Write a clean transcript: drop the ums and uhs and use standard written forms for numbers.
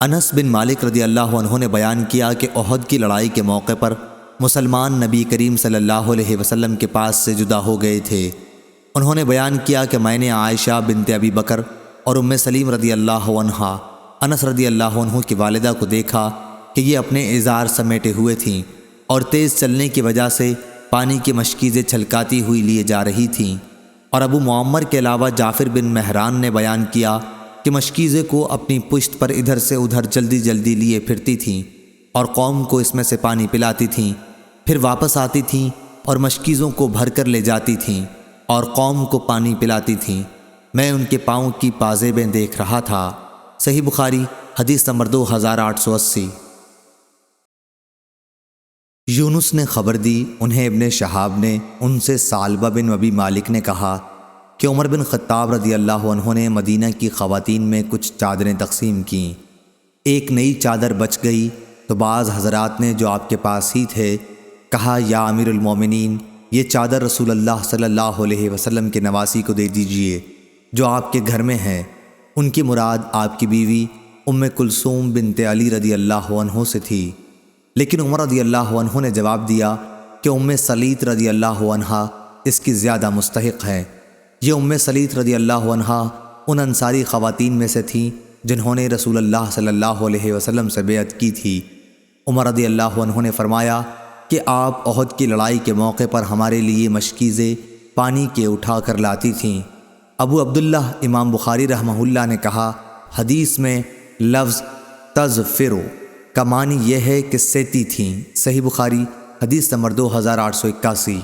انس بن مالک رضی اللہ عنہ نے بیان کیا کہ احد کی لڑائی کے موقع پر مسلمان نبی کریم صلی اللہ علیہ وسلم کے پاس سے جدا ہو گئے تھے۔ انہوں نے بیان کیا کہ میں نے عائشہ بنت ابی بکر اور ام سلیم رضی اللہ عنہا انس رضی اللہ عنہ کی والدہ کو دیکھا کہ یہ اپنے ازار سمیٹے ہوئے تھیں اور تیز چلنے کی وجہ سے پانی کی مشکیزیں چھلکاتی ہوئی لیے جا رہی تھیں، اور ابو معمر کے علاوہ جعفر بن مہران نے بیان کیا کہ مشکیزیں کو اپنی پشت پر ادھر سے ادھر جلدی جلدی لیے پھرتی تھیں اور قوم کو اس میں سے پانی پلاتی تھیں، پھر واپس آتی تھیں اور مشکیزوں کو بھر کر لے جاتی تھیں اور قوم کو پانی پلاتی تھیں۔ میں ان کے پاؤں کی پازیبیں دیکھ رہا تھا۔ صحیح بخاری حدیث نمبر 2880۔ یونس نے خبر دی، انہیں ابن شہاب نے ان سے ثعلبہ بن ابی مالک نے کہا کہ عمر بن خطاب رضی اللہ عنہ نے مدینہ کی خواتین میں کچھ چادریں تقسیم کیں۔ ایک نئی چادر بچ گئی تو بعض حضرات نے جو آپ کے پاس ہی تھے کہا، یا امیر المومنین، یہ چادر رسول اللہ صلی اللہ علیہ وسلم کے نواسی کو دے دیجئے جو آپ کے گھر میں ہیں۔ ان کی مراد آپ کی بیوی ام کلثوم بنت علی رضی اللہ عنہ سے تھی، لیکن عمر رضی اللہ عنہ نے جواب دیا کہ ام سلیط رضی اللہ عنہا اس کی زیادہ مستحق ہے۔ یہ ام سلیط رضی اللہ عنہا ان انصاری خواتین میں سے تھیں جنہوں نے رسول اللہ صلی اللہ علیہ وسلم سے بیعت کی تھی۔ عمر رضی اللہ عنہ نے فرمایا کہ آپ احد کی لڑائی کے موقع پر ہمارے لیے مشکیزیں پانی کے اٹھا کر لاتی تھیں۔ ابو عبداللہ امام بخاری رحمہ اللہ نے کہا، حدیث میں لفظ تزفرو کا معنی یہ ہے کہ سیتی تھیں۔ صحیح بخاری حدیث نمبر 2881۔